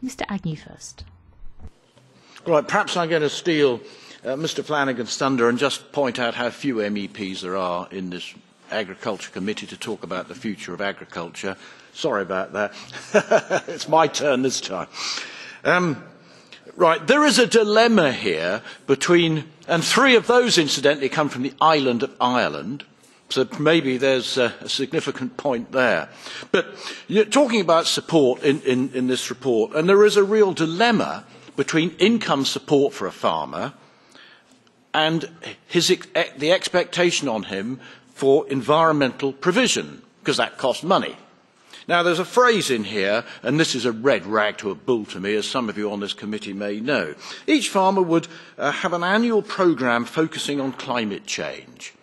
Mr Agnew first. Right, perhaps I'm going to steal Mr Flanagan's thunder and just point out how few MEPs there are in this Agriculture Committee to talk about the future of agriculture. Sorry about that. It's my turn this time. Right, there is a dilemma here between, and three of those incidentally come from the island of Ireland, so maybe there's a significant point there. But you're talking about support in this report, and there is a real dilemma between income support for a farmer and the expectation on him for environmental provision, because that costs money. Now, there's a phrase in here, and this is a red rag to a bull to me, as some of you on this committee may know. Each farmer would have an annual programme focusing on climate change.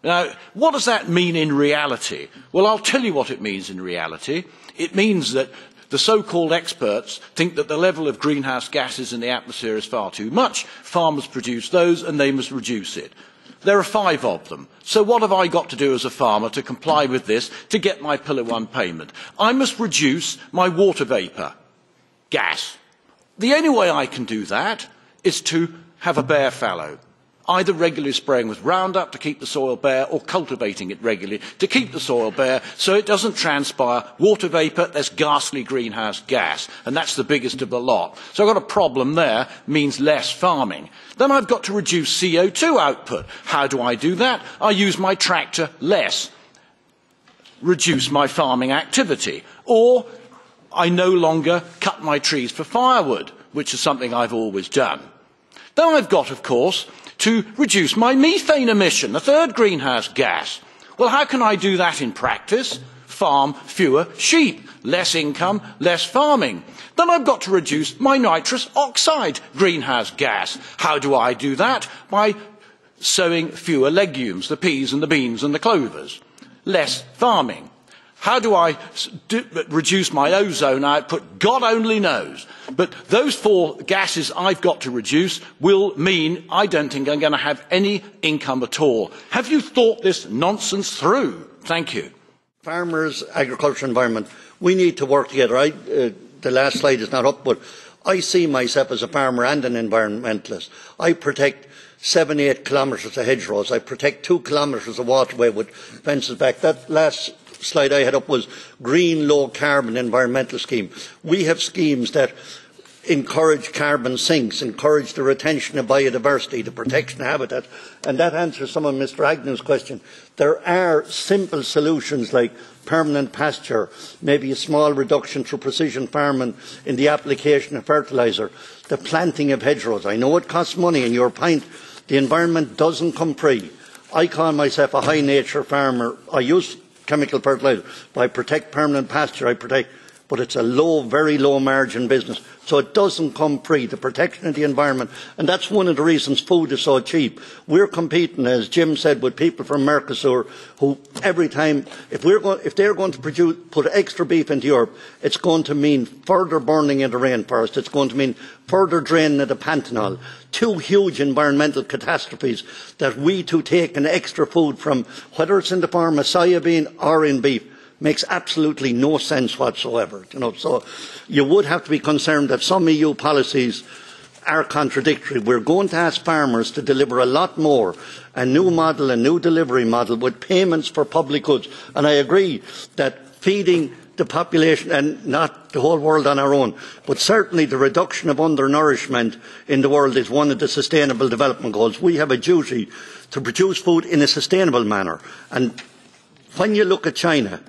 Now, what does that mean in reality? Well, I'll tell you what it means in reality. It means that the so-called experts think that the level of greenhouse gases in the atmosphere is far too much. Farmers produce those, and they must reduce it. There are 5 of them. So what have I got to do as a farmer to comply with this to get my Pillar 1 payment? I must reduce my water vapour gas. The only way I can do that is to have a bare fallow, either regularly spraying with Roundup to keep the soil bare or cultivating it regularly to keep the soil bare so it doesn't transpire water vapour, there's ghastly greenhouse gas, and that's the biggest of the lot. So I've got a problem there, means less farming. Then I've got to reduce CO2 output. How do I do that? I use my tractor less, reduce my farming activity, or I no longer cut my trees for firewood, which is something I've always done. Then I've got, of course, to reduce my methane emission, the third greenhouse gas. Well, how can I do that in practice? Farm fewer sheep, less income, less farming. Then I've got to reduce my nitrous oxide greenhouse gas. How do I do that? By sowing fewer legumes, the peas and the beans and the clovers. Less farming. How do I reduce my ozone output? God only knows. But those 4 gases I've got to reduce will mean I don't think I'm going to have any income at all. Have you thought this nonsense through? Thank you. Farmers, agriculture, environment, we need to work together. The last slide is not up, but I see myself as a farmer and an environmentalist. I protect 7-8 kilometres of hedgerows. I protect 2 kilometres of waterway with fences back. That last slide I had up was green, low carbon environmental scheme. We have schemes that encourage carbon sinks, encourage the retention of biodiversity, the protection of habitat, and that answers some of Mr Agnew's question. There are simple solutions like permanent pasture, maybe a small reduction through precision farming in the application of fertiliser, the planting of hedgerows. I know it costs money, and your point, the environment doesn't come free. I call myself a high nature farmer. I use chemical fertiliser, but I protect permanent pasture, but it's a low, very low margin business. So it doesn't come free, the protection of the environment. And that's one of the reasons food is so cheap. We're competing, as Jim said, with people from Mercosur who every time, if they're going to put extra beef into Europe, it's going to mean further burning in the rainforest. It's going to mean further draining of the Pantanal. 2 huge environmental catastrophes that we to take an extra food from, whether it's in the form of soybean or in beef, makes absolutely no sense whatsoever. So you would have to be concerned that some EU policies are contradictory. We're going to ask farmers to deliver a lot more, a new model, a new delivery model with payments for public goods. And I agree that feeding the population, and not the whole world on our own, but certainly the reduction of undernourishment in the world is one of the sustainable development goals. We have a duty to produce food in a sustainable manner. And when you look at China,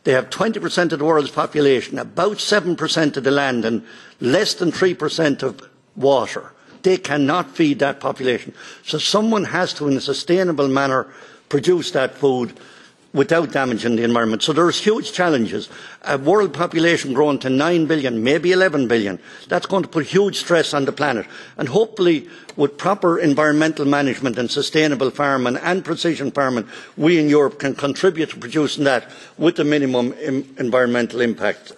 they have 20% of the world's population, about 7% of the land, and less than 3% of water. They cannot feed that population. So someone has to, in a sustainable manner, produce that food without damaging the environment. So there's huge challenges. A world population growing to 9 billion, maybe 11 billion, that's going to put huge stress on the planet. And hopefully, with proper environmental management and sustainable farming and precision farming, we in Europe can contribute to producing that with the minimum environmental impact.